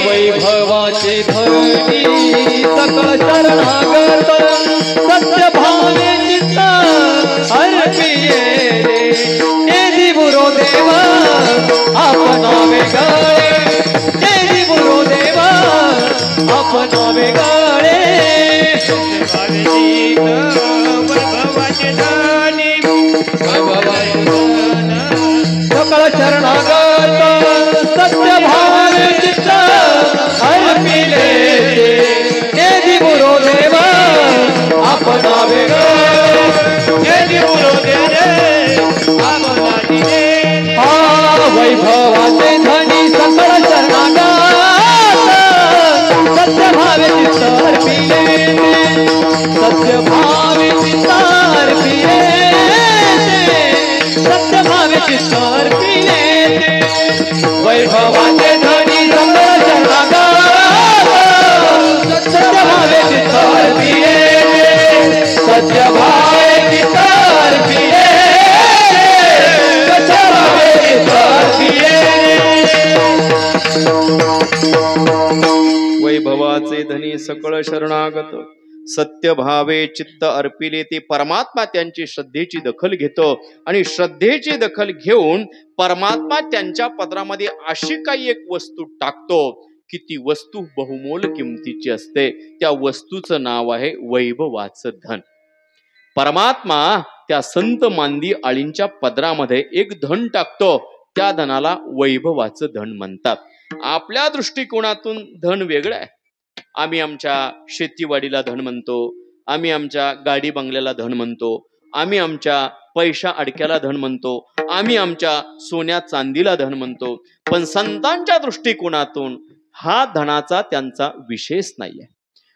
वैभवाचे धनी सकळ शरणागत सत्य भावे चित्त अर्पिये तेजी गुरुदेव आपणा वेगळे तेजी गुरुदेव आपणा वेगळे वैभवाचे धनी सकळ शरणागत सत्य भावे चित्त अर्पिले तेजी गुरुदेव आपणा वेगळे तेजी गुरुदेव आपणा दिले वैभवाचे धनी सकळ शरणागत सत्य भावे चित्त अर्पिले सत्य भावे चित्त अर्पिले सत्य भावे चित्त अर्पिले वैभवाचे धनी सकळ शरणागत सत्य भावे चित्त अर्पिले सत्य भावे चित्त अर्पिले सत्य भावे चित्त अर्पिले वैभवाचे धनी सकळ शरणागत सत्य भावे चित्त अर्पिले ते परमात्मा त्यांची श्रद्धेची दखल घेतो आणि श्रद्धेची दखल घेऊन परमात्मा त्यांच्या पदरामध्ये अशी काही एक वस्तू टाकतो की ती वस्तू बहुमोल किमतीची असते. त्या वस्तूचं नाव आहे वैभवाचं धन. परमात्मा त्या संत मांदी आळींच्या पदरामध्ये एक धन टाकतो. त्या धनाला वैभवाचं धन म्हणतात. आपल्या दृष्टिकोनातून धन वेगळं आहे. आम्ही आमच्या शेतीवाडीला धन म्हणतो, आम्ही आमच्या गाडी बंगल्याला धन म्हणतो, आम्ही आमच्या पैशा अडक्याला धन म्हणतो, आम्ही आमच्या सोन्या चांदीला धन म्हणतो. पण संतांच्या दृष्टिकोनातून हा धनाचा त्यांचा विशेष नाहीये.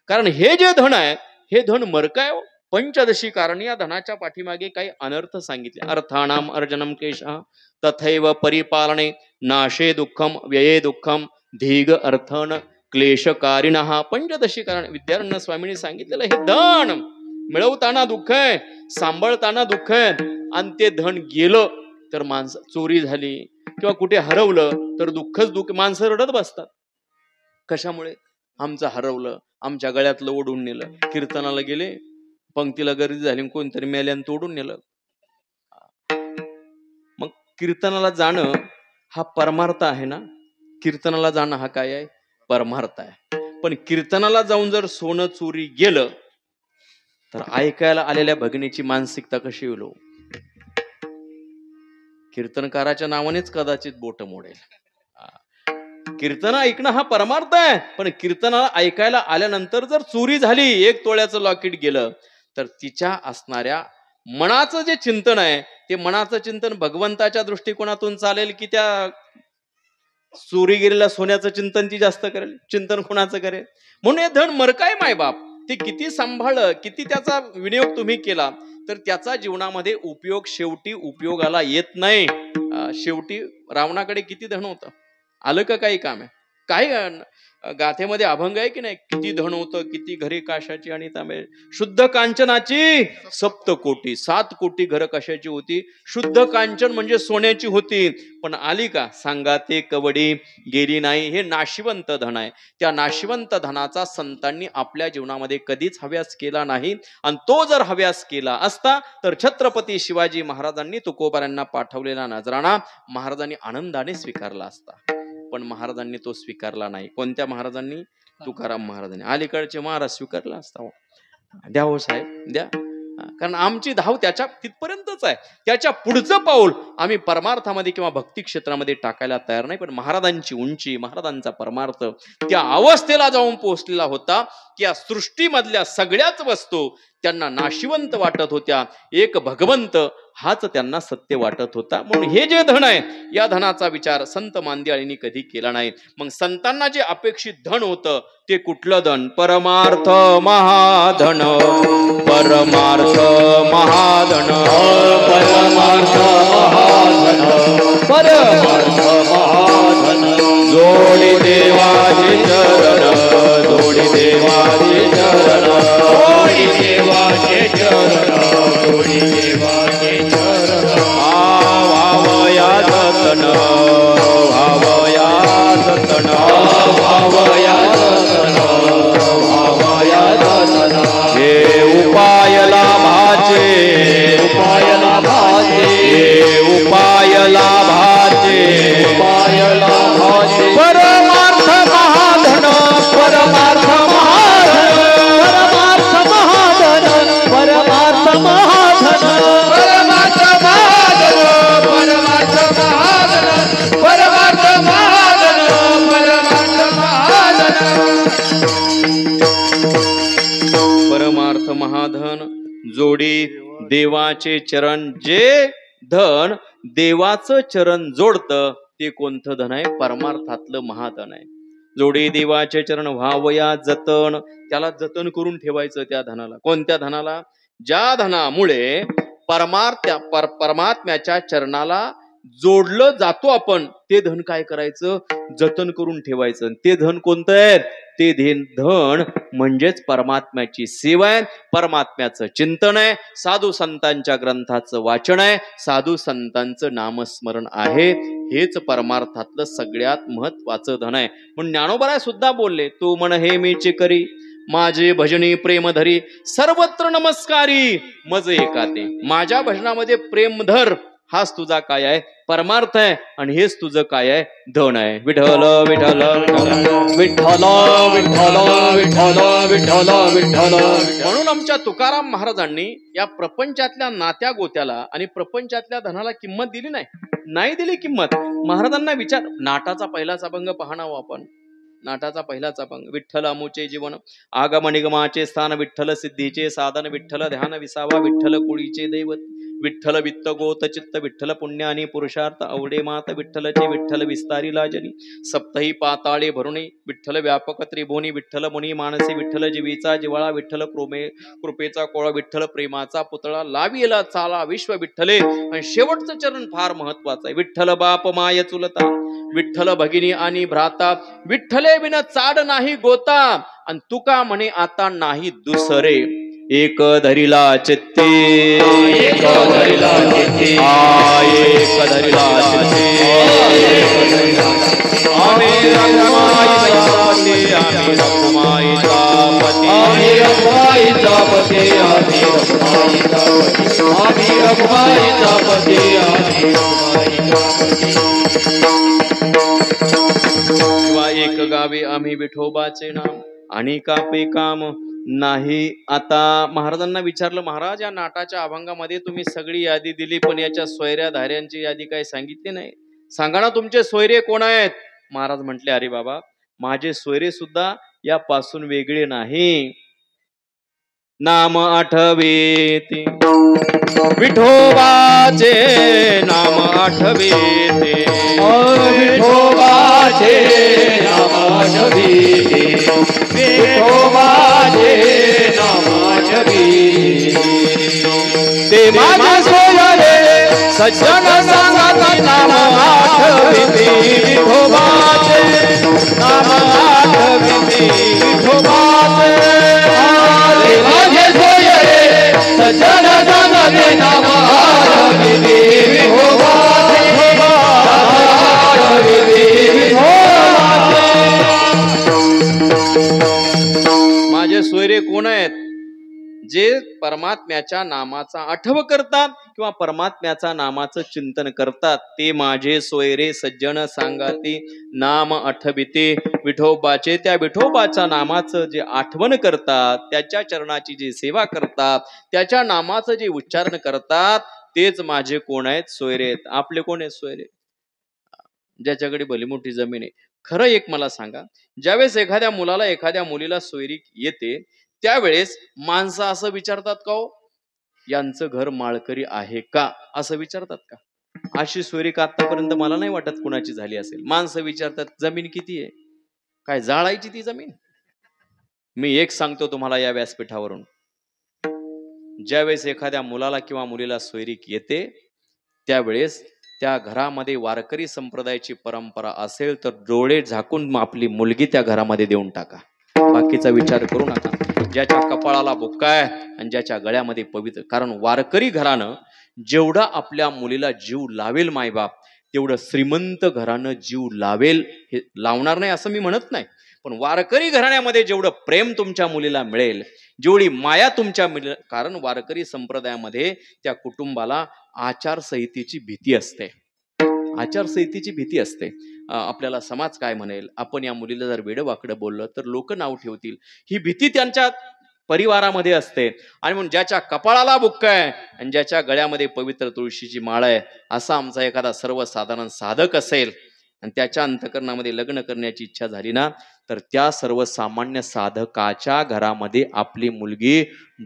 कारण हे जे धन आहे हे धन मरकाय. पंचदशी कारण या धनाच्या पाठीमागे काही अनर्थ सांगितले. अर्थानाम अर्जनम क्लेशः तथैव परिपालने नाशे दुःखम व्यये दुःखम धीग अर्थन क्लेशकारिणः. पंचदशी कारण विद्यारण्य स्वामींनी सांगितलेलं हे धन मिळवताना दुःख आहे, सांभाळताना दुःख आहे. आणि ते धन गेलं तर माणसं चोरी झाली किंवा कुठे हरवलं तर दुःखच दुःख. माणसं रडत बसतात. कशामुळे? आमचं हरवलं, आमच्या गळ्यातलं ओढून नेलं. कीर्तनाला गेले, पंक्तीला गर्दी झाली, कोणतरी मेल्यानं तोडून नेलं. मग कीर्तनाला जाणं हा परमार्थ आहे ना. कीर्तनाला जाणं हा काय आहे? परमार्थ आहे. पण कीर्तनाला जाऊन जर सोनं चोरी गेलं तर ऐकायला आलेल्या भगिनीची मानसिकता कशी होईल? कीर्तनकाराच्या नावानेच कदाचित बोट मोडेल. कीर्तन ऐकणं हा परमार्थ आहे. पण कीर्तनाला ऐकायला आल्यानंतर जर चोरी झाली, 1 तोळ्याचं लॉकेट गेलं, तर तिच्या असणाऱ्या मनाचं जे चिंतन आहे ते मनाचं चिंतन भगवंताच्या दृष्टिकोनातून चालेल की त्या चोरी गेलेल्या सोन्याचं चिंतन ती जास्त करेल? चिंतन कोणाचं करेल? म्हणून हे धन मरकाय मायबाप. ते किती सांभाळलं, किती त्याचा विनियोग तुम्ही केला तर त्याचा जीवनामध्ये उपयोग शेवटी उपयोगाला येत नाही. शेवटी रावणाकडे किती धन होतं? आलं का काही काम आहे? काय गाथेमध्ये अभंग आहे की नाही? किती धन होतं, किती घरे काशाची आणि तांबे, शुद्ध कांचनाची 7 कोटी. 7 कोटी घरं कशाची होती? शुद्ध कांचन म्हणजे सोन्याची होती. पण आली का? सांगा ते कवडी गेली नाही. हे नाशिवंत धन आहे. त्या नाशिवंत धनाचा संतांनी आपल्या जीवनामध्ये कधीच हव्यास केला नाही. आणि तो जर हव्यास केला असता तर छत्रपती शिवाजी महाराजांनी तुकोबारांना पाठवलेला नजराणा महाराजांनी आनंदाने स्वीकारला असता. पण महाराजांनी तो स्वीकारला नाही. कोणत्या महाराजांनी? तुकाराम महाराजांनी. अलीकडचे महाराज स्वीकारला असता. द्या हो साहेब द्या. कारण आमची धाव त्याच्या तिथपर्यंतच आहे. त्याच्या पुढचं पाऊल आम्ही परमार्थामध्ये किंवा भक्ती क्षेत्रामध्ये टाकायला तयार नाही. पण महाराजांची उंची, महाराजांचा परमार्थ त्या अवस्थेला जाऊन पोहोचलेला होता की या सृष्टीमधल्या सगळ्याच वस्तू त्यांना नाशिवंत वाटत होत्या. एक भगवंत हाच त्यांना सत्य वाटत होता. म्हणून हे जे धन आहे या धनाचा विचार संत मांदियाळींनी कधी केला नाही. मग संतांना जे अपेक्षित धन होतं ते कुठलं धन? परमार्थ महाधन. परमार्थ महाधन. परमार्थ महाधन. परमार्थ महाधन. जोडी देवाचे चरण. जोडी देवाचे चरण. जोडी देवाचे चरण. जोडी देवाचे चरण. वावया दत्त परमार्थ महाधन जोडी देवाचे चरण. जे धन देवाचं चरण जोडतं ते कोणतं धन आहे? परमार्थातलं महाधन आहे. जोडी देवाचे चरण व्हावया जतन. त्याला जतन करून ठेवायचं त्या धनाला. कोणत्या धनाला? ज्या धनामुळे परमात्म्याच्या चरणाला जोडलं जातो आपण, ते धन काय करायचं? जतन करून ठेवायचं. ते धन कोणतं आहे? ते धन म्हणजेच परमात्म्याची सेवा आहे, परमात्म्याचं चिंतन आहे, साधू संतांच्या ग्रंथाचं वाचन आहे, साधू संतांचं नामस्मरण आहे. हेच परमार्थातलं सगळ्यात महत्वाचं धन आहे. म्हणून ज्ञानोबराय सुद्धा बोलले, तू म्हण हे मीचे करी माझे भजनी प्रेम धरी सर्वत्र नमस्कारी मज एकाते. माझ्या भजनामध्ये प्रेम धर, हाच तुझा काय आहे? परमार्थ आहे. आणि हेच तुझं काय आहे? धन आहे. विठ्ठल विठ्ठल विठ्ठल विठ्ठल विठ्ठल विठ्ठल विठ्ठल. म्हणून आमच्या तुकाराम महाराजांनी या प्रपंचातल्या नात्या गोत्याला आणि प्रपंचातल्या धनाला किंमत दिली नाही दिली किंमत. महाराजांना विचार, नाटाचा पहिलाच अभंग पाहणावं आपण. नाटाचा पहिलाच अभंग. विठ्ठल अमुचे जीवन आगम निगमाचे स्थान, विठ्ठल सिद्धीचे साधन, विठ्ठल ध्यान विसावा, विठ्ठल कुळीचे दैवत, विठ्ठल वित्त गोत चित्त, विठ्ठल पुण्य आणि पुरुषार्थ आवडे मात, विठ्ठलचे विठ्ठल विस्तारी लाजनी, सप्तही पाताळे भरुणी, विठ्ठल व्यापक त्रिभुवनी, विठ्ठल मुनी मानसी, विठ्ठल जीवीचा जिवाळा, विठ्ठल कृपेचा कोळा, विठ्ठल प्रेमाचा पुतळा, लाविला चाला विश्व विठ्ठले. आणि शेवटचं चरण फार महत्वाचं आहे. विठ्ठल बाप माय चुलता, विठ्ठल भगिनी आणि भ्राता, विठ्ठले बिन चाड नाही गोता, आणि तुका म्हणे आता नाही दुसरे. एक धरिला चित्ते एक धरिला चित्ते एक धरिला चित्ते आम्ही रखुमाईचा पती आम्ही रखुमाईचा पती आम्ही रखुमाईचा पती आम्ही रखुमाईचा पती आम्ही रखुमाईचा पती आम्ही रखुमाईचा पती. किंवा एक गावी आम्ही विठोबाचे नाम आणि कापे काम नाही. आता महाराजांना विचारलं, महाराज या नाटाच्या अभंगामध्ये तुम्ही सगळी यादी दिली, पण याच्या सोयऱ्या धाऱ्यांची यादी काही सांगितली नाही. सांगा ना तुमचे सोयरे कोण आहेत? महाराज म्हटले, अरे बाबा, माझे सोयरे सुद्धा यापासून वेगळे नाही. नाम आठवेते विठोबाचे नाम आठवेते विठोबाचे नाम आठवेते विठोबाचे नाम आठवेते. ते माझे सोयरे सज्जन सांगत नाम आठवेते विठोबाचे नाम आठवेते विठोबाचे. माझे सोयरे सज्जन सांगत नाम आठवेते विठोबाचे माझे सोयरे कोण आहेत? जे परमात्म्याच्या नामाचा आठव करतात किंवा परमात्म्याच्या नामाचं चिंतन करतात, ते माझे सोयरे सज्जन सांगाती नाम आठविते विठोबाचे. त्या विठोबाच्या नामाचं जे आठवण करतात, त्याच्या चरणाची जी सेवा करतात, त्याच्या नामाचं जे उच्चारण करतात, तेच माझे कोण आहेत? सोयरे आहेत. आपले कोण आहेत सोयरे? ज्याच्याकडे भली मोठी जमीन आहे. खरं एक मला सांगा, ज्यावेळेस एखाद्या मुलाला एखाद्या मुलीला सोयरी येते, त्यावेळेस माणसं असं विचारतात का, हो यांचं घर माळकरी आहे का, असं विचारतात का? अशी सोयरी का आतापर्यंत मला नाही वाटत कुणाची झाली असेल. माणसं विचारतात जमीन किती आहे, काय जाळायची ती जमीन? मी एक सांगतो तुम्हाला या व्यासपीठावरून, ज्यावेळेस एखाद्या मुलाला किंवा मुलीला सोयरीक येते, त्यावेळेस त्या घरामध्ये वारकरी संप्रदायाची परंपरा असेल तर डोळे झाकून आपली मुलगी त्या घरामध्ये देऊन टाका. बाकीचा विचार करू नका. ज्याच्या कपाळाला बुक्का आहे आणि ज्याच्या गळ्यामध्ये पवित्र, कारण वारकरी घरानं जेवढा आपल्या मुलीला जीव लावेल मायबाप, तेवढं श्रीमंत घरानं जीव लावेल. हे लावणार नाही असं मी म्हणत नाही, पण वारकरी घराण्यामध्ये जेवढं प्रेम तुमच्या मुलीला मिळेल, जेवढी माया तुमच्या कारण वारकरी संप्रदायामध्ये त्या कुटुंबाला आचारसंहितेची भीती असते. आचारसंहितेची भीती असते. आपल्याला समाज काय म्हणेल, आपण या मुलीला जर वेडवाकडं बोललं तर लोक नाव ठेवतील, ही भीती त्यांच्या परिवारामध्ये असते. आणि म्हणून ज्याच्या कपाळाला बुक्क आहे आणि ज्याच्या गळ्यामध्ये पवित्र तुळशीची माळ आहे, असा आमचा एखादा सर्वसाधारण साधक असेल, आणि त्याच्या अंतकरणामध्ये लग्न करण्याची इच्छा झाली ना, तर त्या सर्वसामान्य साधकाच्या घरामध्ये आपली मुलगी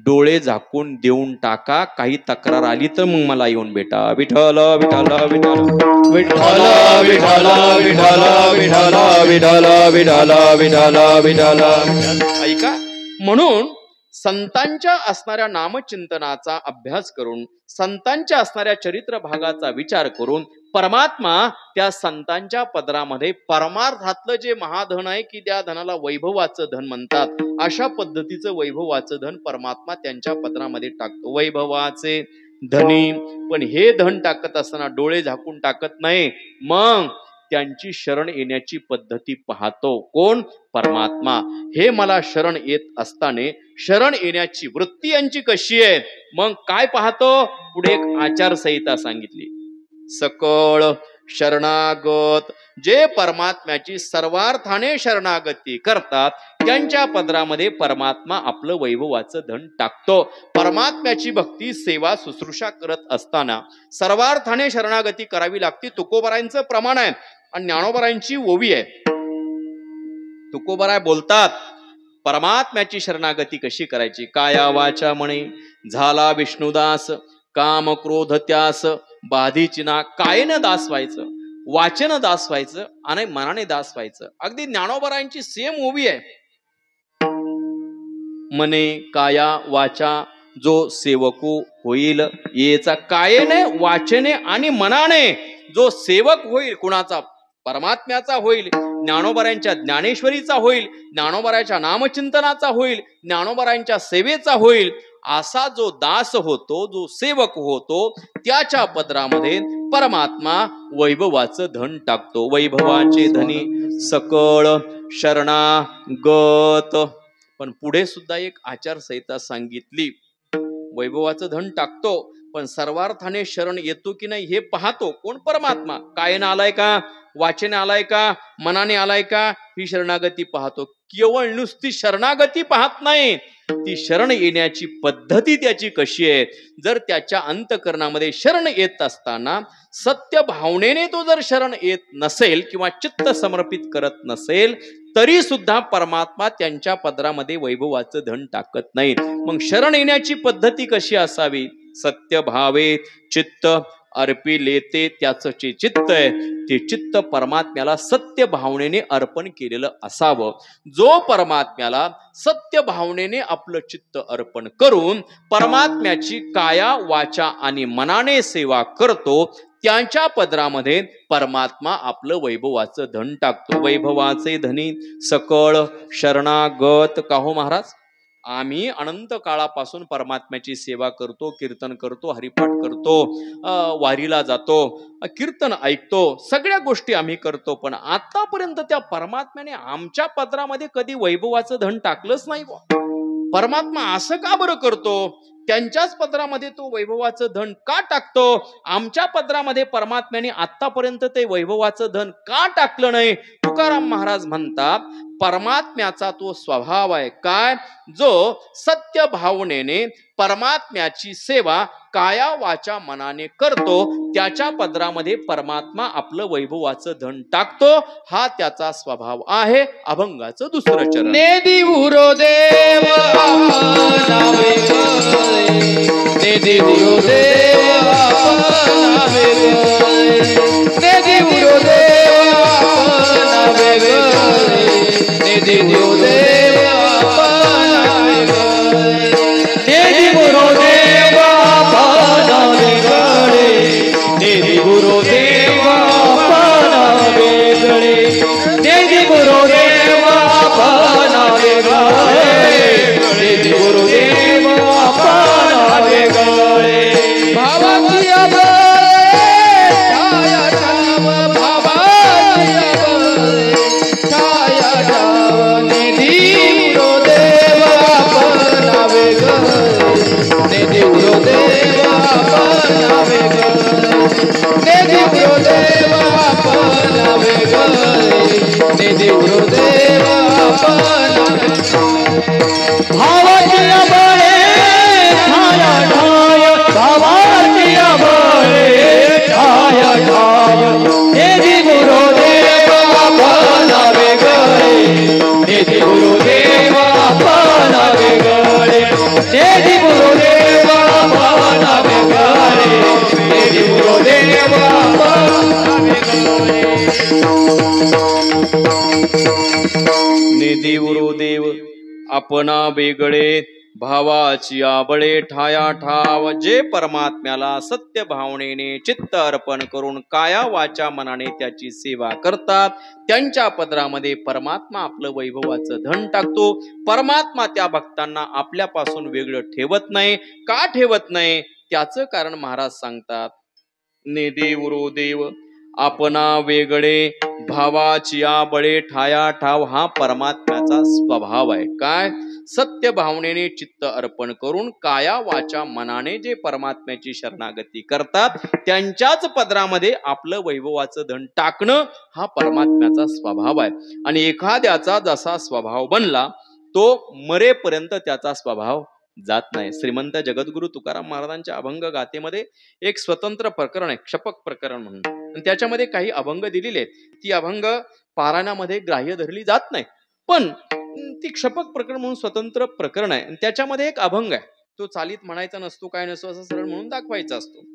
डोळे झाकून देऊन टाका. काही तक्रार आली तर मग मला येऊन भेटा. विठ्ठल विठ्ठल विठ्ठल विठ्ठल विठ्ठल विठ्ठल विठ्ठल विठ्ठल विठ्ठल विठ्ठल विठ्ठल. ऐका, म्हणून संतांच्या असणाऱ्या नामचिंतनाचा अभ्यास करून, संतांच्या असणाऱ्या चरित्र भागाचा विचार करून परमात्मा त्या संतांच्या पदरामध्ये परमार्थातलं जे महाधन आहे की त्या धनाला वैभवाचं धन म्हणतात, अशा पद्धतीचं वैभवाचं धन परमात्मा त्यांच्या पदरामध्ये टाकतो. वैभवाचे धनी. पण हे धन टाकत असताना डोळे झाकून टाकत नाही, मग त्यांची शरण येण्याची पद्धती पाहतो. कोण? परमात्मा. हे मला शरण येत असताना शरण येण्याची वृत्ती यांची कशी आहे, मग काय पाहतो? पुढे एक आचारसंहिता सांगितली. सकळ शरणागत, जे परमात्म्याची सर्वार्थाने शरणागती करतात त्यांच्या पदरामध्ये परमात्मा आपलं वैभवाचं धन टाकतो. परमात्म्याची भक्ती सेवा शुश्रूषा करत असताना सर्वार्थाने शरणागती करावी लागते. तुकोबारायांचं प्रमाण आहे आणि ज्ञानोबारायांची ओवी आहे. तुकोबाराय बोलतात परमात्म्याची शरणागती कशी करायची. काया वाचा म्हणे झाला विष्णुदास, काम क्रोध त्यास बाधीची ना. कायेनं दास व्हायचं, वाचेनं दास व्हायचं आणि मनाने दास व्हायचं. अगदी ज्ञानोबारायांची सेम ओवी आहे. मने काया वाचा जो सेवको होईल, येचा कायेने वाचेने आणि मनाने जो सेवक होईल, कुणाचा? परमात्म्याचा होईल, ज्ञानोबारायांच्या ज्ञानेश्वरीचा होईल, ज्ञानोबारायांच्या नामचिंतनाचा होईल, ज्ञानोबारायांच्या सेवेचा होईल, असा जो दास होतो, जो सेवक होतो, त्याच्या पदरामध्ये परमात्मा वैभवाचं धन टाकतो. वैभवाचे धनी सकळ शरणागत. पण पुढे सुद्धा एक आचारसंहिता सांगितली. वैभवाचं धन टाकतो, पण सर्वार्थाने शरण येतो की नाही हे पाहतो. कोण? परमात्मा. कायेनं आलाय का, वाचेने आलाय का, मनाने आलाय का, ही शरणागती पाहतो. केवळ नुसती शरणागती पाहत नाही, ती शरण येण्याची पद्धती त्याची कशी आहे. जर त्याच्या अंतकरणामध्ये शरण येत असताना सत्य भावनेने तो जर शरण येत नसेल किंवा चित्त समर्पित करत नसेल, तरी सुद्धा परमात्मा त्यांच्या पदरामध्ये वैभवाचं धन टाकत नाही. मग शरण येण्याची पद्धती कशी असावी? सत्य भावे चित्त अर्पिलेते. त्याचं जे चित्त आहे ते चित्त परमात्म्याला सत्य भावनेने अर्पण केलेलं असावं. जो परमात्म्याला सत्य भावनेने आपलं चित्त अर्पण करून परमात्म्याची काया वाचा आणि मनाने सेवा करतो, त्यांच्या पदरामध्ये परमात्मा आपलं वैभवाचं धन टाकतो. वैभवाचे धनी सकळ शरणागत. का हो महाराज? आम्ही अनंत काळापासून परमात्म्याची सेवा करतो, कीर्तन करतो, हरिपाठ करतो, वारीला जातो, कीर्तन ऐकतो, सगळ्या गोष्टी आम्ही करतो, पण आतापर्यंत त्या परमात्म्याने आमच्या पदरामध्ये कधी वैभवाचं धन टाकलंच नाही. परमात्मा असं का बरं करतो? त्यांच्याच पदरामध्ये तो वैभवाचं धन का टाकतो? आमच्या पदरामध्ये परमात्म्याने आतापर्यंत ते वैभवाचं धन का टाकलं नाही? तुकाराम महाराज म्हणतात, परमात्म्याचा तो स्वभाव आहे काय? जो सत्य भावनेने परमात्म्याची सेवा काया वाचा मनाने करतो, त्याच्या पदरामध्ये परमात्मा आपलं वैभवाचं धन टाकतो. हा त्याचा स्वभाव आहे. अभंगाचं दुसरं चरण. नेदी उरो देव नावे गए, नेदी उरो देव नावे गए, नेदी उरो देव नावे गए, नेदी उरो देव नावे गए, नेदी उरो देव नावे गए, नेदी उरो देव नावे गए, नेदी उरो देव नावे गए, नेदी उरो देव नावे गए. भावाची अबळे छाया ठाव, भावाची अबळे छाया ठाव, आपणा वेगळे भावाची आबळे ठाया ठाव, जे परमात्म्याला सत्य भावनेने चित्त अर्पण करून काया वाचा मनाने त्याची सेवा करतात, त्यांच्या पदरामध्ये परमात्मा आपलं वैभवाचं धन टाकतो. परमात्मा त्या भक्तांना आपल्यापासून वेगळं ठेवत नाही. का ठेवत नाही त्याचं कारण महाराज सांगतात. ने देवरो देव आपणा वेगळे भावाची बळे ठाया ठाव, हा परमात्म्याचा स्वभाव आहे. काय? सत्य भावनेने चित्त अर्पण करून काया वाचा मनाने जे परमात्म्याची शरणागती करतात, त्यांच्याच पदरामध्ये आपलं वैभवाचं धन टाकणं हा परमात्म्याचा स्वभाव आहे. आणि एखाद्याचा जसा स्वभाव बनला तो मरेपर्यंत त्याचा स्वभाव जात नाही. श्रीमंत जगद्गुरु तुकाराम महाराजांच्या अभंग गाथेमध्ये एक स्वतंत्र प्रकरण आहे, क्षपक प्रकरण म्हणून, आणि त्याच्यामध्ये काही अभंग दिलेले आहेत. ती अभंग पारायणामध्ये ग्राह्य धरली जात नाही, पण ती क्षपक प्रकरण म्हणून स्वतंत्र प्रकरण आहे. आणि त्याच्यामध्ये एक अभंग आहे, तो चालीत म्हणायचा नसतो, काय नसतो, असं सरळ म्हणून दाखवायचा असतो.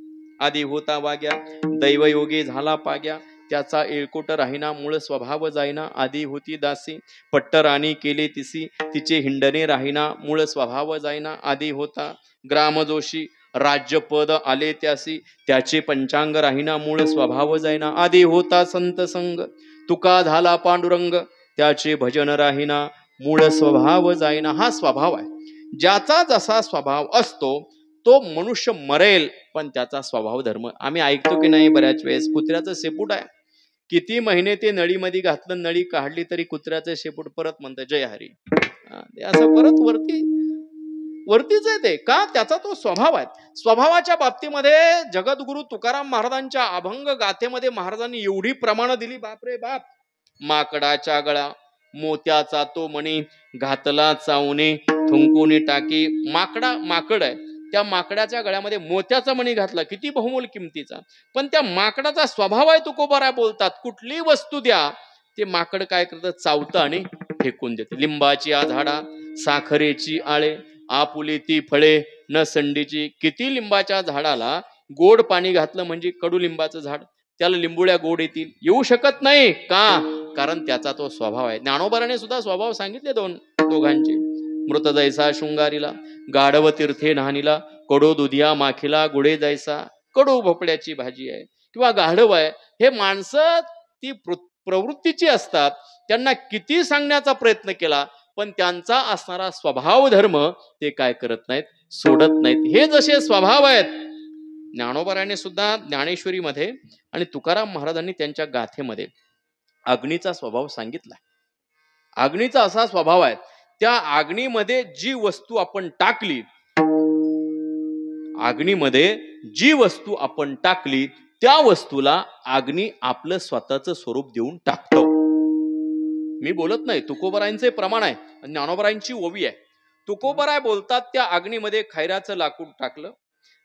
आधी होता वाग्या दैवयोगी झाला पाग्या, त्याचा एळकोट राहिना मूळ स्वभाव जाईना. आधी होती दासी पट्ट राणी केले तिसी, तिचे हिंडणे राहिना मूळ स्वभाव जाईना. आधी होता ग्रामजोशी राज्यपद आले त्यासी, त्याचे पंचांग राहिना मूळ स्वभाव जाईना. आधी होता संत संग तुका झाला पांडुरंग, त्याचे भजन राहिना मूळ स्वभाव जाईना. हा स्वभाव आहे. ज्याचा जसा स्वभाव असतो तो मनुष्य मरेल, पण त्याचा स्वभाव धर्म. आम्ही ऐकतो की नाही बऱ्याच वेळेस, कुत्र्याचं शेपूट आहे, किती महिने ते नळीमध्ये घातलं, नळी काढली तरी कुत्र्याचं शेपूट परत म्हणतं जय हरी, असं परत वरतीच आहे ते. का? त्याचा तो स्वभाव आहे. स्वभावाच्या बाबतीमध्ये जगद्गुरु तुकाराम महाराजांच्या अभंग गाथेमध्ये महाराजांनी एवढी प्रमाण दिली, बापरे बाप. माकडाच्या गळा मोत्याचा तो मणी, घातला चावणे थुंकुनी टाकी. माकड आहे, त्या माकडाच्या गळ्यामध्ये मोत्याचा मणी घातला, किती बहुमोल किमतीचा. पण त्या माकडाचा स्वभाव आहे, तुकोबाराय बोलतात, कुठली वस्तू द्या ते माकड काय करतं, चावतं आणि फेकून देते. लिंबाची झाडा साखरेची आळे, आपुली ती फळे न संडीची. किती लिंबाच्या झाडाला गोड पाणी घातलं म्हणजे कडू लिंबाचं झाड, त्याला लिंबुळ्या गोड येतील, येऊ शकत नाही. का? कारण त्याचा तो स्वभाव आहे. ज्ञानोबाराने सुद्धा स्वभाव सांगितले दोघांचे. मृत जैसा शृंगारीला, गाढव तीर्थे नाहनीला, कडो दुधिया माखीला, गुढे जैसा. कडू भोपळ्याची भाजी आहे किंवा गाढव आहे, हे माणसं ती प्रवृत्तीची असतात. त्यांना किती सांगण्याचा प्रयत्न केला पण त्यांचा असणारा स्वभाव धर्म ते काय करत नाहीत, सोडत नाहीत. हे जसे स्वभाव आहेत, ज्ञानोबाराने सुद्धा ज्ञानेश्वरीमध्ये आणि तुकाराम महाराजांनी त्यांच्या गाथेमध्ये अग्नीचा स्वभाव सांगितला. अग्नीचा असा स्वभाव आहे, त्या अग्नीमध्ये जी वस्तू आपण टाकली, अग्नीमध्ये जी वस्तू आपण टाकली त्या वस्तूला अग्नी आपलं स्वतःचं स्वरूप देऊन टाकतो. मी बोलत नाही, तुकोबरायांचे प्रमाण आहे, ज्ञानोबरायांची ओवी आहे. तुकोबराय बोलतात त्या अग्नीमध्ये खैराचं लाकूड टाकलं,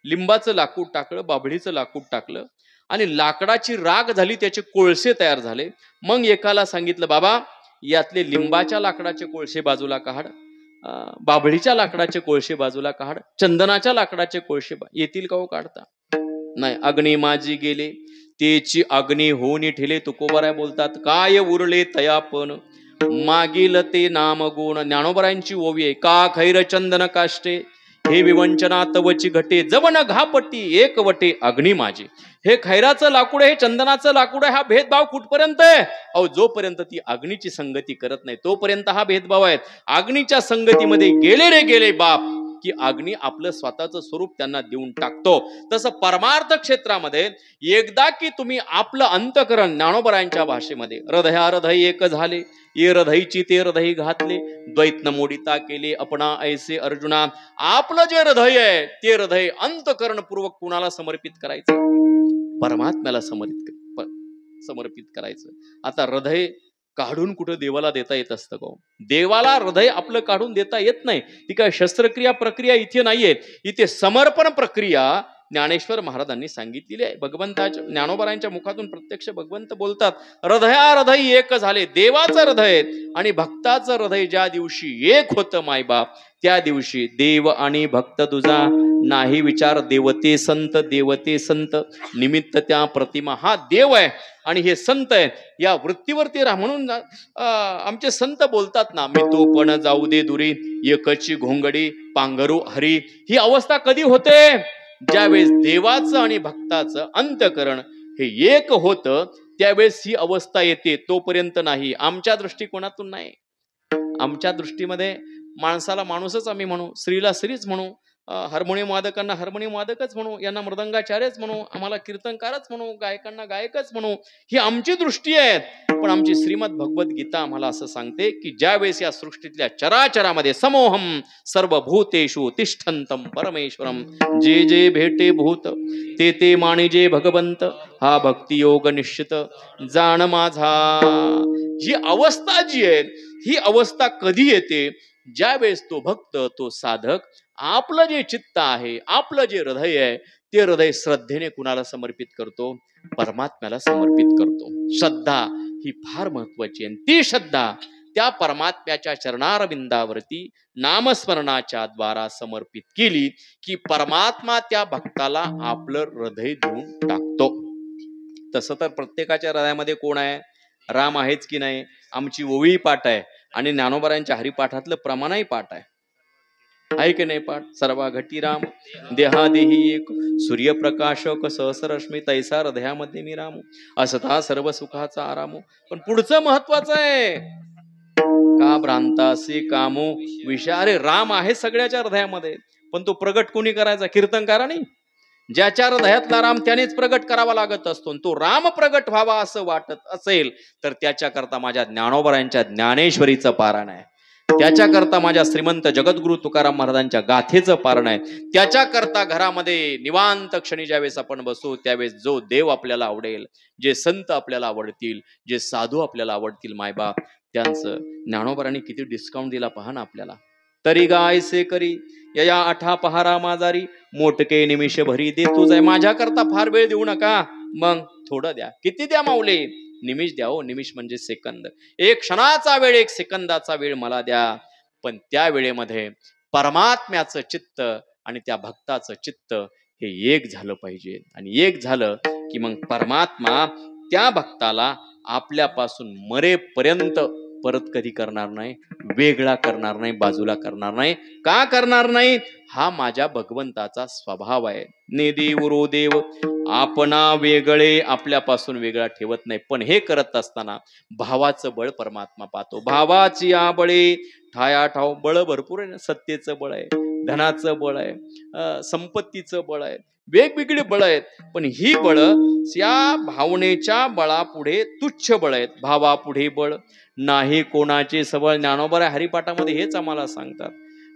लिंबाचं लाकूड टाकलं, बाभळीचं लाकूड टाकलं आणि लाकडाची राख झाली, त्याचे कोळसे तयार झाले. मग एकाला सांगितलं, बाबा यातले लिंबाच्या लाकडाचे कोळसे बाजूला काढ, बाभळीच्या लाकडाचे कोळसे बाजूला काढ, चंदनाच्या लाकडाचे कोळसे येतील का हो काढता? नाही. अग्नी माझी गेले तेची अग्नी होऊन ठेले. तुकोबराय बोलतात, काय उरले तयापण मागील ते नाम गुण. ज्ञानोबरायांची ओवी आहे. का खैर चंदन काष्टे हे विवंचना तवची घटे, जवन घापटी एक वटे अग्नी माझी. हे खैराचं लाकूड आहे, हे चंदनाचं लाकूड आहे, हा भेदभाव कुठपर्यंत आहे? अहो, जोपर्यंत ती अग्नीची संगती करत नाही तोपर्यंत हा भेदभाव आहे. अग्नीच्या संगतीमध्ये गेले रे गेले बाप, की अग्नी आपलं स्वतःचं स्वरूप त्यांना देऊन टाकतो. तसं परमार्थ क्षेत्रामध्ये एकदा की तुम्ही आपलं अंतकरण, ज्ञानोबरायांच्या भाषेमध्ये, हृदया हृदय एक झाले, ये हृदयची ते हृदय घातले, द्वैत न मोडिता केले अपना ऐसे अर्जुना. आपलं जे हृदय आहे ते हृदय अंतकरण पूर्वक कुणाला समर्पित करायचं? परमात्म्याला समर्पित करायचं. आता हृदय काढून कुठं देवाला देता येत असतं का? देवाला हृदय आपलं काढून देता येत नाही. ती काय शस्त्रक्रिया प्रक्रिया इथे नाहीये. इथे समर्पण प्रक्रिया ज्ञानेश्वर महाराजांनी सांगितलेली आहे. भगवंताच्या ज्ञानोबरायांच्या मुखातून प्रत्यक्ष भगवंत बोलतात, हृदया हृदय एक झाले. देवाचं हृदय आणि भक्ताचं हृदय ज्या दिवशी एक होतं मायबाप, त्या दिवशी देव आणि भक्त तुझा नाही विचार. देवते संत, देवते संत, निमित्त त्या प्रतिमा. हा देव आहे आणि हे संत आहे. या वृत्तीवरती राहा म्हणून आमचे संत बोलतात ना, मी तो पण जाऊ दे दुरी, एकची घोंगडी पांघरू हरी. ही अवस्था कधी होते? ज्यावेळेस देवाचं आणि भक्ताचं अंतकरण हे एक होतं, त्यावेळेस ही अवस्था येते. तोपर्यंत नाही. आमच्या दृष्टिकोनातून नाही. आमच्या दृष्टीमध्ये माणसाला माणूसच आम्ही म्हणू, स्त्रीला स्त्रीच म्हणू, हार्मोनियम वादकांना हार्मोनियम वादकच म्हणू, यांना मृदंगाचार्यच म्हणू, आम्हाला कीर्तनकारच म्हणू, गायकांना गायकच म्हणू. ही आमची दृष्टी आहे. पण आमची श्रीमद भगवद्गीता आम्हाला असं सांगते की ज्यावेळेस या सृष्टीतल्या चराचरामध्ये समोहम सर्वभूतेषु तिष्ठन्तम परमेश्वरम, जे जे भेटे भूत ते ते मानिजे भगवंत, हा भक्ती योग निश्चित जाण माझा. ही अवस्था जी आहे, ही अवस्था कधी येते? ज्यावेळेस तो भक्त, तो साधक आपलं जे चित्त आहे, आपलं जे हृदय आहे, ते हृदय श्रद्धेने कुणाला समर्पित करतो? परमात्म्याला समर्पित करतो. श्रद्धा ही फार महत्वाची आहे. ती श्रद्धा त्या परमात्म्याच्या चरणारविंदावरती नामस्मरणाच्या द्वारा समर्पित केली की परमात्मा त्या भक्ताला आपलं हृदय देऊन टाकतो. तसं तर प्रत्येकाच्या हृदयामध्ये कोण आहे? राम आहेच की नाही? आमची ओवी पाठ आहे आणि ज्ञानोबरायांच्या हरिपाठातलं प्रमाणही पाठ आहे की नाही पाठ? सर्वा घटी राम देहादेही एक, सूर्यप्रकाशक सहस्रश्मी तैसा हृदयामध्ये मी रामू, असता सर्व सुखाचा आरामू. पण पुढचं महत्वाचं आहे, का भ्रांतासी कामो विषारे. राम आहे सगळ्याच्या हृदयामध्ये, पण तो प्रगट कोणी करायचा? कीर्तनकाराने. ज्याच्या हृदयातला राम त्यानेच प्रगट करावा लागत असतो. तो राम प्रगट व्हावा असं वाटत असेल तर त्याच्याकरता माझ्या ज्ञानोबरायांच्या ज्ञानेश्वरीचं पारायण आहे, त्याच्याकरता माझ्या श्रीमंत जगद्गुरु तुकाराम महाराजांच्या गाथेचं पारण आहे, त्याच्याकरता घरामध्ये निवांत क्षणी ज्यावेळेस आपण बसू त्यावेळेस जो देव आपल्याला आवडेल, जे संत आपल्याला आवडतील, जे साधू आपल्याला आवडतील मायबाप, त्यांचं ज्ञानोबरांनी किती डिस्काउंट दिला पहा ना आपल्याला. तरी गायसे करी या आठा पहारा माझारी, मोटके निमिष भरी दे तुझे. माझ्याकरता फार वेळ देऊ नका, मग थोडं द्या. किती द्या माऊले? निमिष द्या हो. निमिष म्हणजे सेकंद. एक क्षणाचा वेळ, एक सेकंदाचा वेळ मला द्या. पण त्या वेळेमध्ये परमात्म्याचं चित्त आणि त्या भक्ताचं चित्त हे एक झालं पाहिजे. आणि एक झालं की मग परमात्मा त्या भक्ताला आपल्यापासून मरेपर्यंत परत कधी करणार नाही, वेगळा करणार नाही, बाजूला करणार नाही. का करणार नाही? हा माझ्या भगवंताचा स्वभाव आहे. निधी उरो देव आपणा वेगळे, आपल्यापासून वेगळा ठेवत नाही. पण हे करत असताना भावाचं बळ परमात्मा पाहतो. भावाची या बळे ठाया ठाव. बळ भरपूर आहे ना. सत्तेचं बळ आहे, धनाचं बळ आहे, संपत्तीचं बळ आहे, वेगवेगळी बळ आहेत. पण ही बळ या भावनेच्या बळापुढे तुच्छ बळ आहेत. भावापुढे बळ नाही कोणाचे सबळ. ज्ञानोबा हरिपाठामध्ये हेच आम्हाला सांगतात.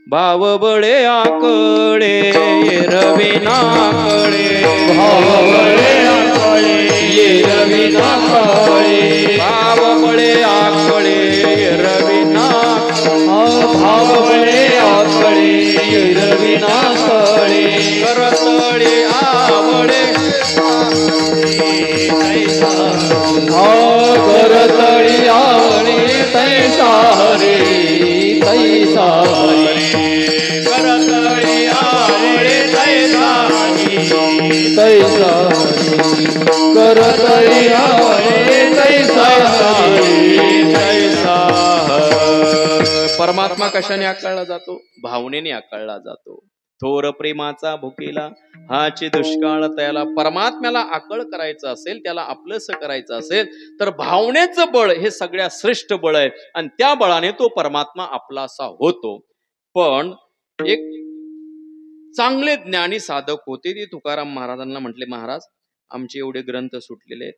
भाव बळे आकळे रविना कळे, भाव बळे आकळे रविना कळे, भाव बळे आकळे रविना, भाव बळे आकळे रविना कळे, करतळे आवळे करतळी आवळे तैसा हरे, तैसा हरे, करतळी आवळे तैसा तैसा हरे, करतळी आवळे तैसा हरे, तैसा. परमात्मा कशाने आकळला जातो? भावनेने आकळला जातो. थोर प्रेमाचा भुकेला हाचे दुष्काळ त्याला. परमात्म्याला आकळ करायचं असेल, त्याला आपलंस करायचं असेल तर भावनेचं बळ हे सगळ्यात श्रेष्ठ बळ आहे आणि त्या बळाने तो परमात्मा आपलासा होतो. पण एक चांगले ज्ञानी साधक होते, ते तुकाराम महाराजांना म्हटले, महाराज आमचे एवढे ग्रंथ सुटलेले आहेत,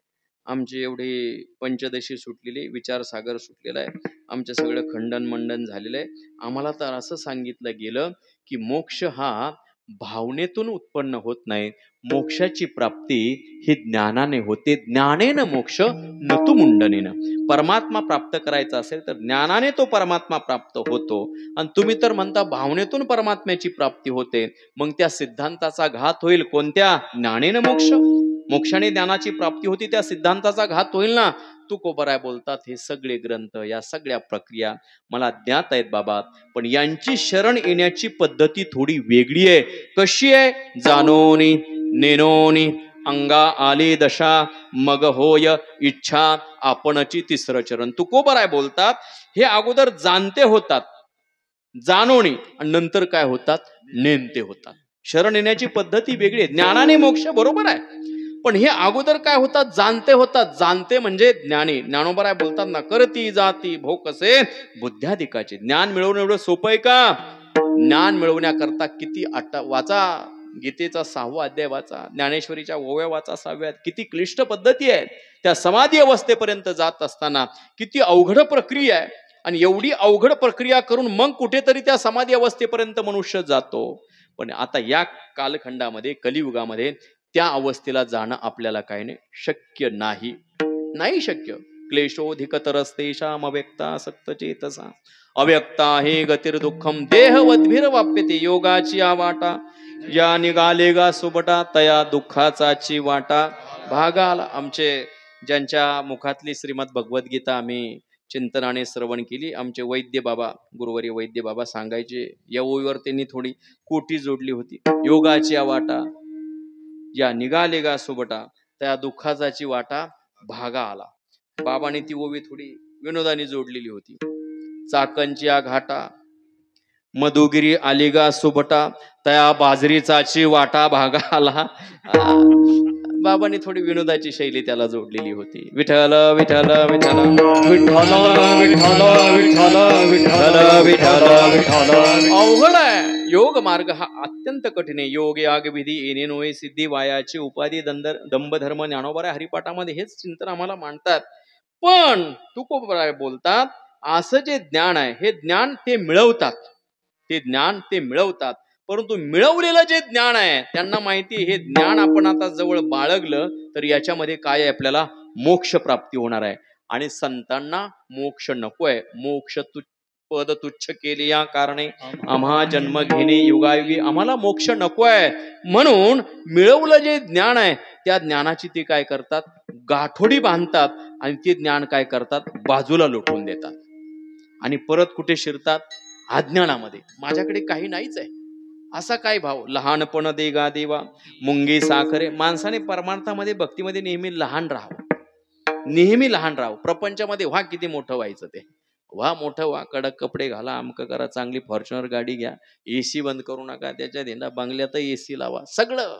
आमचे एवढे पंचदशी सुटलेली, विचारसागर सुटलेला आहे, आमचं सगळं खंडन मंडन झालेलं आहे. आम्हाला तर असं सांगितलं गेलं की मोक्ष हा भावनेतून उत्पन्न होत नाही. मोक्षाची प्राप्ती ही ज्ञानाने होते. ज्ञानेन मोक्ष नतु मुंडनेन. परमात्मा प्राप्त करायचा असेल तर ज्ञानाने तो परमात्मा प्राप्त होतो. आणि तुम्ही तर म्हणता भावनेतून परमात्म्याची प्राप्ती होते. मग त्या सिद्धांताचा घात होईल. कोणत्या? ज्ञानेन मोक्ष. मोक्षाने ज्ञानाची प्राप्ती होती, त्या सिद्धांताचा घात होईल ना. तुकोबराय बोलतात, हे सगळे ग्रंथ, या सगळ्या प्रक्रिया मला ज्ञात आहेत बाबा, पण यांची शरण येण्याची पद्धती थोडी वेगळी आहे. कशी आहे? जाणोनी नेनोनी अंगा आली दशा मग होय इच्छा आपणची तिसरं चरण. तुकोबराय बोलतात, हे अगोदर जाणते होतात, जाणोनी, आणि नंतर काय होतात? नेमते होतात. शरण येण्याची पद्धती वेगळी आहे. ज्ञानाने मोक्ष बरोबर आहे, पण हे अगोदर काय होतात? जाणते होतात. जाणते म्हणजे ज्ञानी. ज्ञानोबराय बोलतात ना, करती जाती भो कसे बुद्ध्याधिकाचे. ज्ञान मिळवणं एवढं सोपं आहे का? ज्ञान मिळवण्याकरता किती वाचा, गीतेचा 6वा अध्याय वाचा, ज्ञानेश्वरीच्या ओव्या वाचा 6व्या. किती क्लिष्ट पद्धती आहे. त्या समाधी अवस्थेपर्यंत जात असताना किती अवघड प्रक्रिया आहे. आणि एवढी अवघड प्रक्रिया करून मग कुठेतरी त्या समाधी अवस्थेपर्यंत मनुष्य जातो. पण आता या कालखंडामध्ये, कलियुगामध्ये त्या अवस्थेला जाणं आपल्याला काही नाही, शक्य नाही. नाही शक्य. क्लेशोधिकतरस्तेषाम अव्यक्ता सक्तचेतसा अव्यक्ता हे गतिर दुःखम देहवद्भिर वाप्यते योगाची वाटा या निघाले गा सुबटा तया दुःखाचाची वाटा भागाला. आमचे ज्यांच्या मुखातली श्रीमद भगवद्गीता आम्ही चिंतनाने श्रवण केली, आमचे वैद्य बाबा, गुरुवारी वैद्य बाबा सांगायचे, या ओवीवर त्यांनी थोडी कोटी जोडली होती. योगाची वाटा या निघाले गा सुबटा त्या दुःखाचाची वाटा भागा आला. बाबाने ती ओवी थोडी विनोदाने जोडलेली होती. चाकणची घाटा मधुगिरी आलिगा सुबटा त्या बाजरीचाची वाटा भागा आला. बाबांनी थोडी विनोदाची शैली त्याला जोडलेली होती. विठ्ठल विठ्ठल विठ्ठल विठ्ठल विठ्ठल विठ्ठल विठ्ठल विठ्ठल विठ्ठल. अवघड आहे. योग मार्ग हा अत्यंत कठीण आहे. योग याग विधी येणे नोय सिद्धी वायाची उपाधी दंभधर्म. ज्ञानोबराय हरिपाठामध्ये हेच चिंतन आम्हाला मांडतात. पण तुकोबराय बोलतात, असं जे ज्ञान आहे, हे ज्ञान ते मिळवतात, ते ज्ञान ते मिळवतात. परंतु मिळवलेलं जे ज्ञान आहे, त्यांना माहिती हे ज्ञान आपण आता जवळ बाळगलं तर याच्यामध्ये काय आहे? आपल्याला मोक्ष प्राप्ती होणार आहे. आणि संतांना मोक्ष नकोय. मोक्ष पद तुच्छ केले या कारणे आम्हा जन्म घेणे युगायुगी. आम्हाला मोक्ष नकोय. म्हणून मिळवलं जे ज्ञान आहे, त्या ज्ञानाची ते काय करतात? गाठोडी बांधतात. आणि ते ज्ञान काय करतात? बाजूला लोटून देतात. आणि परत कुठे शिरतात? अज्ञानामध्ये. माझ्याकडे काही नाहीच आहे असा काय भाव. लहानपण देगा देवा मुंगी साखरे. माणसाने परमार्थामध्ये, भक्तीमध्ये नेहमी लहान राहावं, नेहमी लहान राहावं. प्रपंचामध्ये व्हा किती मोठं व्हायचं, ते व्हा मोठं व्हा, कडक कपडे घाला, अमकं करा, चांगली फॉर्च्युनर गाडी घ्या, एसी बंद करू नका, त्याच्या धेंडा बंगल्यात एसी लावा, सगळं.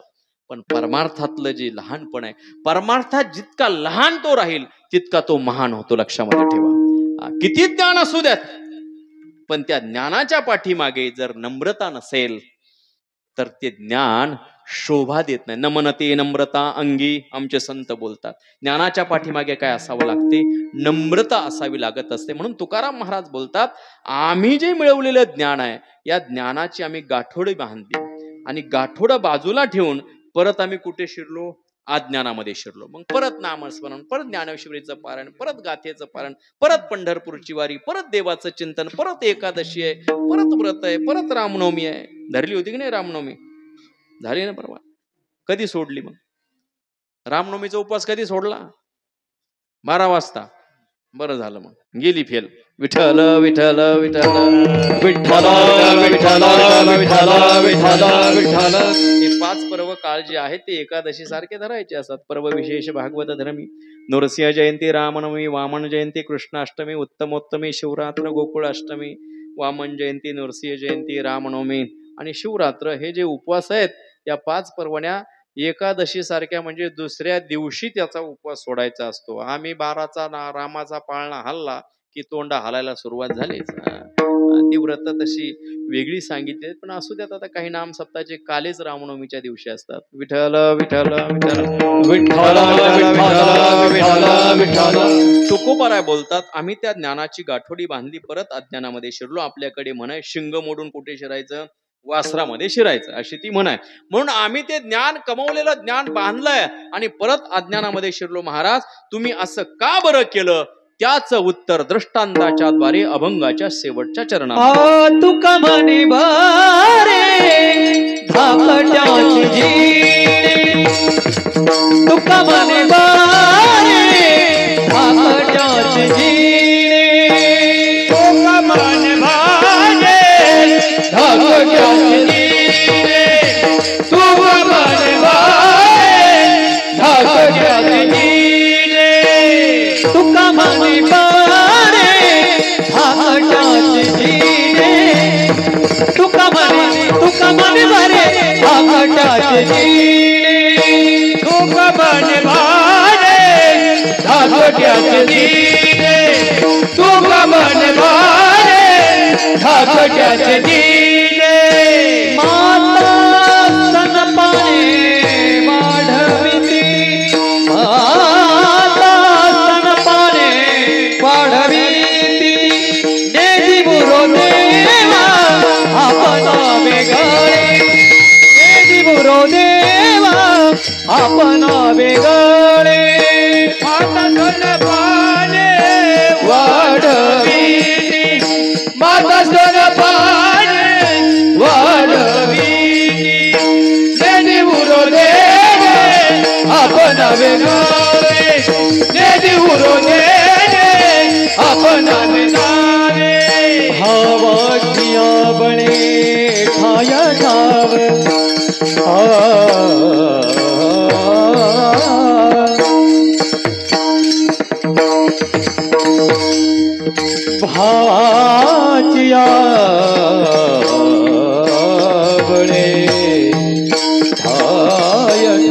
पण परमार्थातलं जे लहानपण आहे, परमार्थात जितका लहान तो राहील तितका तो महान होतो. लक्षामध्ये ठेवा. किती ज्ञान असू द्यात, पण त्या ज्ञानाच्या पाठीमागे जर नम्रता नसेल तर ते ज्ञान शोभा देत नाही. नमनते नम्रता अंगी, आमचे संत बोलतात. ज्ञानाच्या पाठीमागे काय असावं लागते? नम्रता असावी लागत असते. म्हणून तुकाराम महाराज बोलतात, आम्ही जे मिळवलेलं ज्ञान आहे, या ज्ञानाची आम्ही गाठोडी बांधली. आणि गाठोडं बाजूला ठेवून परत आम्ही कुठे शिरलो? अज्ञानामध्ये शिरलो. मग परत नामस्मरण, परत ज्ञानेश्वरीचं पारायण, परत गाथेचं पारायण, परत पंढरपूरची वारी, परत देवाचं चिंतन, परत एकादशी आहे, परत व्रत आहे, परत रामनवमी आहे. धरली होती की नाही रामनवमी? झाली ना परवा. कधी सोडली मग? रामनवमीचा उपवास कधी सोडला? 12 वाजता. बरं झालं, मग गेली फेल. विठ्ठल विठ्ठल विठ्ठल विठ्ठल विठ्ठल विठ्ठल विठ्ठल विठ्ठल. हे 5 पर्व काळ जे आहेत ते एकादशी सारखे धरायचे असतात. पर्व विशेष भागवत धर्मी नरसिंह जयंती, रामनवमी, वामन जयंती, कृष्णाष्टमी, उत्तमोत्तमी, शिवरात्र, गोकुळाष्टमी, वामन जयंती, नरसिंह जयंती, रामनवमी आणि शिवरात्र हे जे उपवास आहेत, या 5 पर्वण्या एकादशी सारख्या, म्हणजे दुसऱ्या दिवशी त्याचा उपवास सोडायचा असतो. आम्ही 12चा रामाचा पाळणा हल्ला की तोंडा हलायला सुरुवात झाली. ती व्रत तशी वेगळी सांगितली, पण असू द्यात. आता काही नाम सप्ताहाचे कालेच रामनवमीच्या दिवशी असतात. विठ्ठल विठ्ठल विठ्ठल विठ्ठल विठ्ठल विठ्ठल. तुकोबराय बोलतात, आम्ही त्या ज्ञानाची गाठोडी बांधली, परत अज्ञानामध्ये शिरलो. आपल्याकडे म्हणाय शिंग मोडून कुठे शिरायचं? वासरामध्ये शिरायचं, अशी ती म्हण आहे. म्हणून आम्ही ते ज्ञान कमवलेलं ज्ञान बांधलंय आणि परत अज्ञानामध्ये शिरलो. महाराज तुम्ही असं का बरं केलं? त्याचं उत्तर दृष्टांताच्या द्वारे अभंगाच्या शेवटच्या चरणात. तुका म्हणे बारे धाकट्याची जीणे, तुका म्हणे बारे धाकट्याची जीणे, तुका म्हणे बारे धाकट्याची जीणे, तुका म्हणे बारे धाकट्याची जीणे, तुका म्हणे बारे धाकट्याची जीणे, तुका म्हणे बारे धाकट्याची जीणे, तुका म्हणे बारे धाकट्याची जीणे, तुका म्हणे बारे धाकट्याची जीणे. माता स्तनपाने वाढविती, माता स्तनपाने वाढविती, नेजी बुरो देवा आपण वेगळे, नेजी बुरो देवा आपण वेगळे. माता स्तनपाने वाढविती, माता स्तनपाने वाढविती, नेजी बुरो देवा आपण वेगळे, नेजी बुरो देवा आपण वेगळे. भावाची बणे ठाया ठाव, भावाची बणे ठाय ठाव,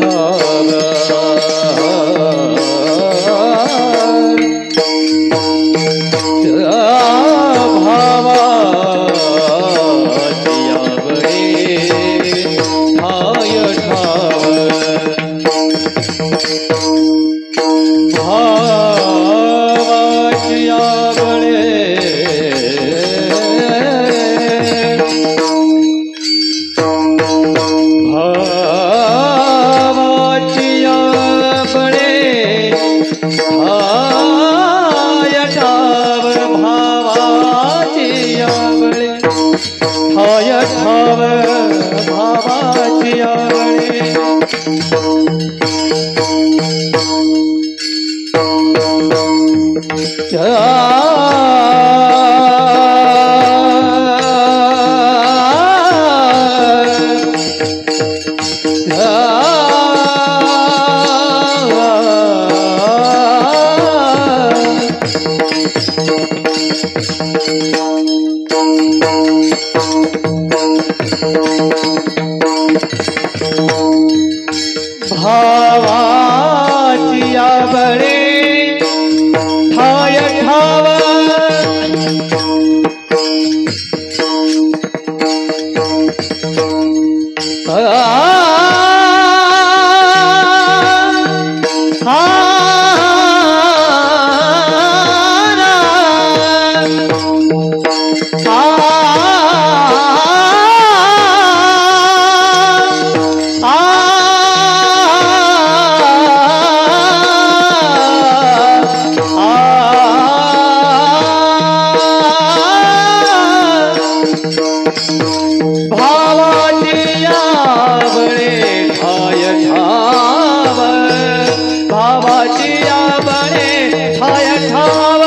भावाचिया बळे ठाव ठाव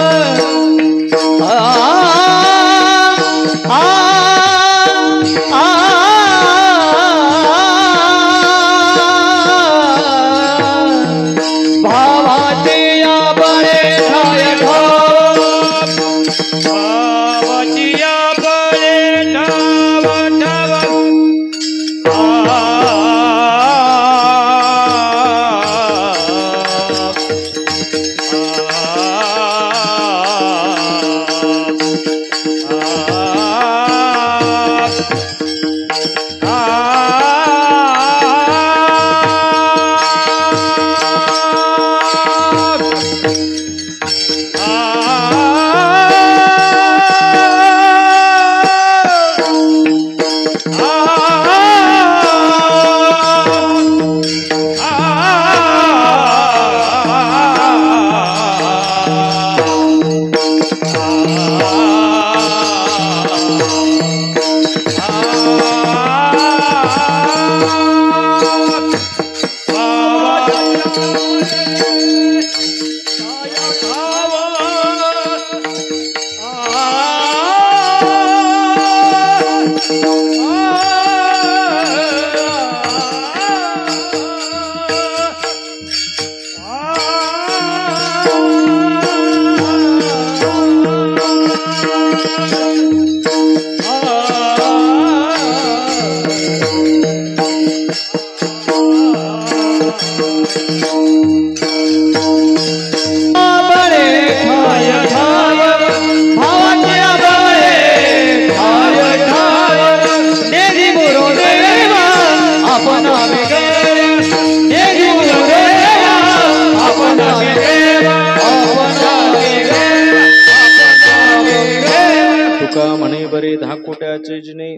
बळे धाकोट्याचे जिने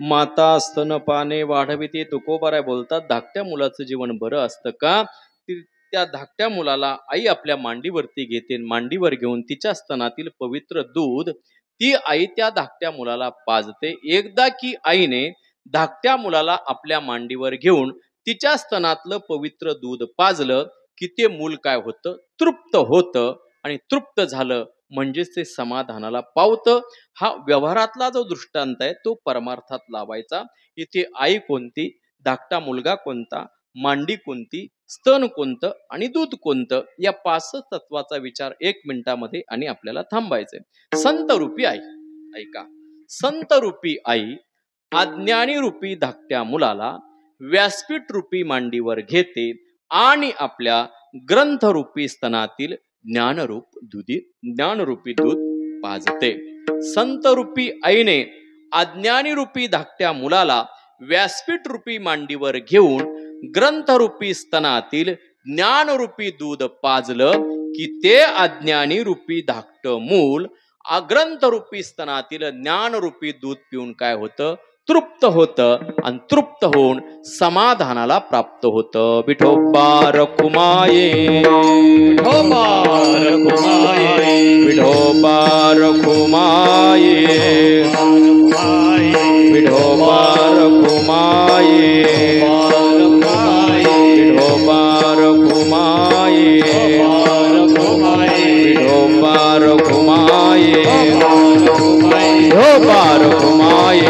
माता स्तन पाने वाढविते. तुकोबाराय बोलतात, धाकट्या मुलाचं जीवन बरं असतं का? त्या धाकट्या मुलाला आई आपल्या मांडीवरती घेते, मांडीवर घेऊन तिच्या स्तनातील पवित्र दूध ती आई त्या धाकट्या मुलाला पाजते. एकदा की आईने धाकट्या मुलाला आपल्या मांडीवर घेऊन तिच्या स्तनातलं पवित्र दूध पाजलं की ते मूल काय होतं? तृप्त होतं. आणि तृप्त झालं म्हणजेच ते समाधानाला पावतं. हा व्यवहारातला जो दृष्टांत आहे तो परमार्थात लावायचा. इथे आई कोणती, धाकटा मुलगा कोणता, मांडी कोणती, स्तन कोणतं आणि दूध कोणतं, या 5 तत्वाचा विचार 1 मिनिटामध्ये आणि आपल्याला थांबायचंय. संत रूपी आई, ऐका, संत रूपी आई अज्ञानी रूपी धाकट्या मुलाला व्यासपीठ रूपी मांडीवर घेते आणि आपल्या ग्रंथरूपी स्तनातील ज्ञानरूपी दूध पाजते. संत रूपी आईने अज्ञानी रूपी धाकट्या मुलाला व्यासपीठ रूपी मांडीवर घेऊन ग्रंथरूपी स्तनातील ज्ञानरूपी दूध पाजलं की ते अज्ञानी रूपी धाकट मूल ग्रंथरूपी स्तनातील ज्ञानरूपी दूध पिऊन काय होतं? तृप्त होतं. आणि तृप्त होऊन समाधानाला प्राप्त होतं. विठोबा रखुमाये, विठोबा रखुमाये, विठोबा रखुमाये, विठोबा रखुमाये, विठोबा रखुमाये, विठोबा रखुमाये, विठोबा रखुमाये,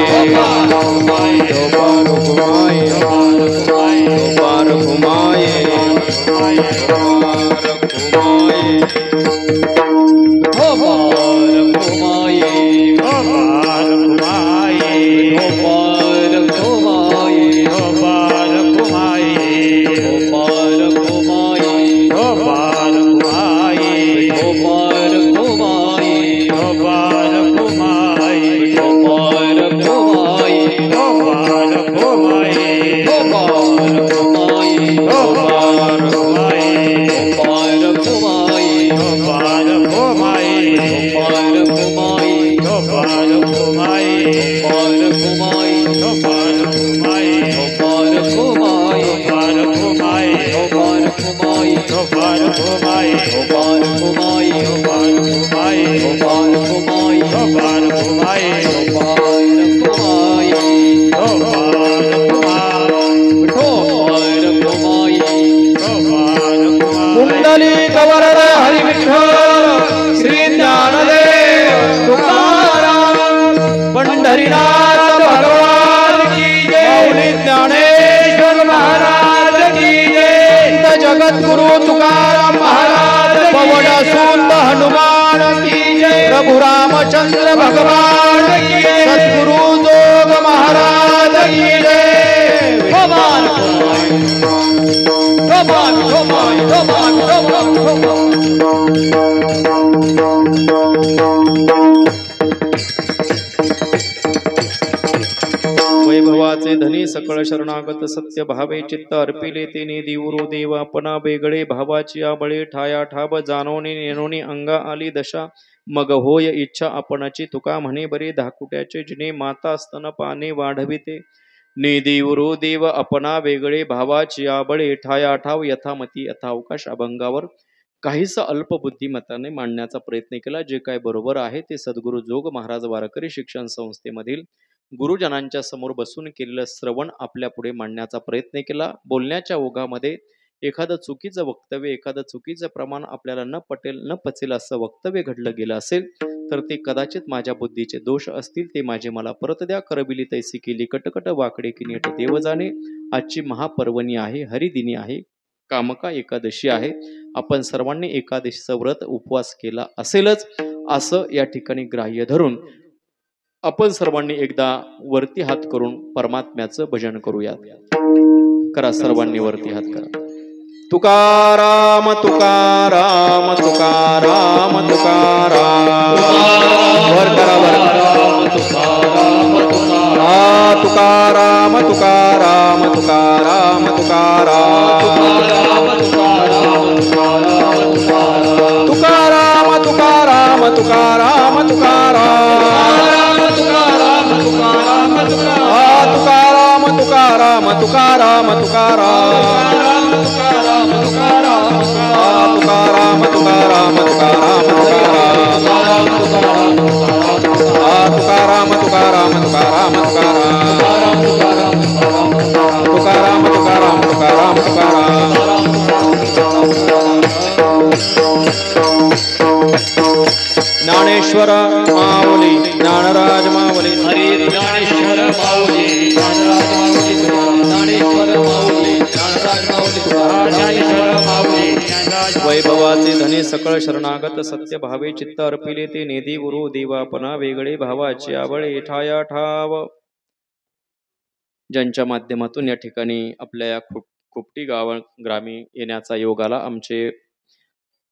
कुंडली गवर हरि विठ्ठल श्री ज्ञानदेव तुकाराम पंढरीनाथ भगवान की जय, मौली ज्ञानेश्वर महाराज की जय, जगद्गुरु तुकाराम महाराज, पवन सुत हनुमान की जय, प्रभु रामचंद्र भगवान की जय, सद्गुरु जोग महाराज की जय. वैभवाचे धनी सकळ शरणागत सत्य भावे चित्त अर्पिले तेने देऊरो देव अपना बेगळे भावाची आबळे ठाया ठाब जानोनी नेनोनी अंगा आली दशा मग होय इच्छा आपणाची तुका म्हणे बरे धाकुट्याचे जिने माता स्तन पाने वाढविते ने देऊरो देव अपना वेगळे भावाची आबळे ठाया ठाव यथामती यथावकाश अभंगावर काहीस अल्प बुद्धिमत्ताने मांडण्याचा प्रयत्न केला. जे काय बरोबर आहे ते सद्गुरु जोग महाराज वारकरी शिक्षण संस्थेमधील गुरुजनांच्या समोर बसून केलेलं श्रवण आपल्या पुढे मांडण्याचा प्रयत्न केला. बोलण्याच्या ओघामध्ये एखादं चुकीचं वक्तव्य, एखादं चुकीचं प्रमाण आपल्याला न पटेल न पचेल असं वक्तव्य घडलं गेलं असेल तर ते कदाचित माझ्या बुद्धीचे दोष असतील. ते माझे मला परत द्या. करबिली तैसी केली कटकट वाकडे की नीट देव जाणे. आजची महापर्वणी आहे, हरिदिनी आहे, कामका एकादशी आहे. आपण सर्वांनी एकादशीचं व्रत उपवास केला असेलच असं या ठिकाणी ग्राह्य धरून आपण सर्वांनी एकदा वरती हात करून परमात्म्याचं भजन करूयात. करा सर्वांनी वरती हात करा. तुकाराम तुकाराम तुकाराम तुकाराम वर करा वर तुकाराम तुकाराम तुकाराम तुकाराम तुकाराम तुकाराम तुकाराम तुकाराम तुकाराम तुकाराम तुकाराम तुकाराम तुकाराम तुकाराम तुकाराम तुकाराम तुकाराम तुकाराम तुकाराम तुकाराम तुकाराम ज्ञानेश्वर माऊली ज्ञानराज माऊली हरी ज्ञानेश्वर माऊली ज्ञानराज माऊली ज्ञानेश्वर माऊली ज्ञानराज माऊली ज्ञानेश्वर माऊली ज्ञानराज वैभवाचे धने सकळ शरणागत सत्य भावे चित्त अर्पिले ते नेदी गुरु देवापना वेगळे भावाचे आवळे ठाया ठाव. ज्यांच्या माध्यमातून या ठिकाणी आपल्या या खुपटी गाव ग्रामी येण्याचा योग आला, आमचे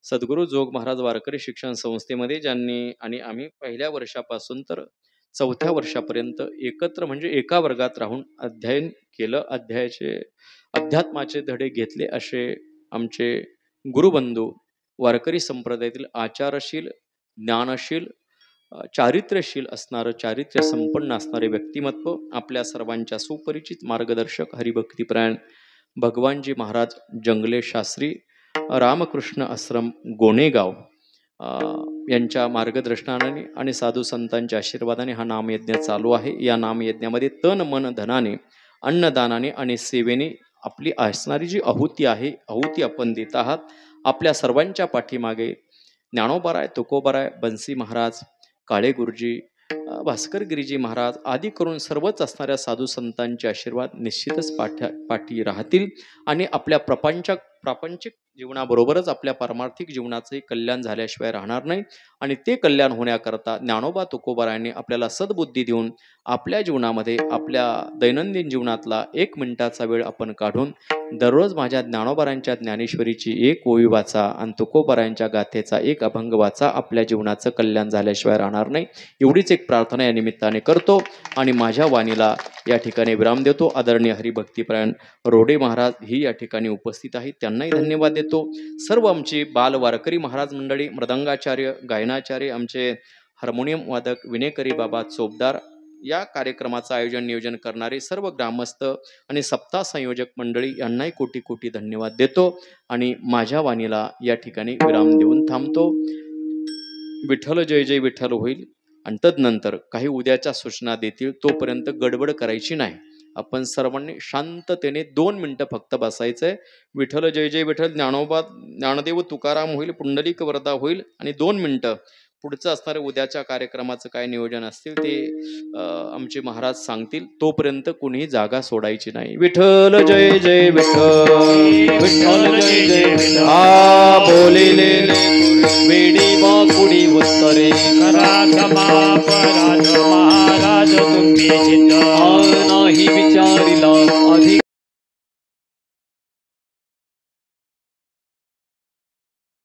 सद्गुरू जोग महाराज वारकरी शिक्षण संस्थेमध्ये ज्यांनी आणि आम्ही पहिल्या वर्षापासून तर चौथ्या वर्षापर्यंत एकत्र म्हणजे एका वर्गात राहून अध्ययन केलं, अध्यात्माचे धडे घेतले असे आमचे गुरुबंधू वारकरी संप्रदायातील आचारशील, ज्ञानशील, चारित्र्यशील असणारं, चारित्र्य संपन्न असणारे व्यक्तिमत्व, आपल्या सर्वांच्या सुपरिचित मार्गदर्शक हरिभक्तिपरायण भगवानजी महाराज जंगले शास्त्री रामकृष्ण आश्रम गोणेगाव यांच्या मार्गदर्शनाने आणि साधू संतांच्या आशीर्वादाने हा नामयज्ञ चालू आहे. या नामयज्ञामध्ये तन मन धनाने, अन्नदानाने आणि सेवेने आपली असणारी जी आहुती आहे, आहुती आपण देत आहात. आपल्या सर्वांच्या पाठीमागे ज्ञानोबाराय, तुकोबाराय, बन्सी महाराज, काळे गुरुजी, भास्कर गिरीजी महाराज आदी करून सर्वच असणाऱ्या साधू संतांचे आशीर्वाद निश्चितच पाठी राहतील आणि आपल्या प्रापंचिक जीवनाबरोबरच आपल्या पारमार्थिक जीवनाचंही कल्याण झाल्याशिवाय राहणार नाही. आणि ते कल्याण होण्याकरता ज्ञानोबा तुकोबारायांनी आपल्याला सद्बुद्धी देऊन आपल्या जीवनामध्ये, आपल्या दैनंदिन जीवनातला 1 मिनिटाचा वेळ आपण काढून दररोज माझ्या ज्ञानोबारायांच्या ज्ञानेश्वरीची 1 ओवी वाचा आणि तुकोबारायांच्या गाथेचा 1 अभंग वाचा. आपल्या जीवनाचं कल्याण झाल्याशिवाय राहणार नाही. एवढीच एक प्रार्थना या निमित्ताने करतो आणि माझ्या वाणीला या ठिकाणी विराम देतो. आदरणीय हरिभक्तिपरायण रोडे महाराज ही या ठिकाणी उपस्थित आहेत, त्यांनाही धन्यवाद देतो. सर्व आमची बाल वारकरी महाराज मंडळी, मृदंगाचार्य, गायनाचार्य, आमचे हार्मोनियम वादक विनेकरी बाबा चोपदार, या कार्यक्रमाचं आयोजन नियोजन करणारे सर्व ग्रामस्थ आणि सप्ताह संयोजक मंडळी यांनाही कोटी कोटी धन्यवाद देतो आणि माझ्या वाणीला या ठिकाणी विराम देऊन थांबतो. विठ्ठल जय जय विठ्ठल होईल आणि तदनंतर काही उद्याच्या सूचना देतील. तोपर्यंत गडबड करायची नाही. आपण सर्वांनी शांततेने 2 मिनिटं फक्त बसायचंय. विठ्ठल जय जय विठ्ठल, ज्ञानोबा, ज्ञानदेव तुकाराम होईल, पुंडलिक वरदा होईल आणि 2 मिनिटं पुढचं असणाऱ्या उद्याच्या कार्यक्रमाचं काय नियोजन असतील ते आमचे महाराज सांगतील. तोपर्यंत कुणीही जागा सोडायची नाही. विठ्ठल जय जय विठ्ठल, विठ्ठल जय जय विठ्ठल. आ बोलिले वेडी बाकुडी उत्तरे महाराज महाराज तुम्ही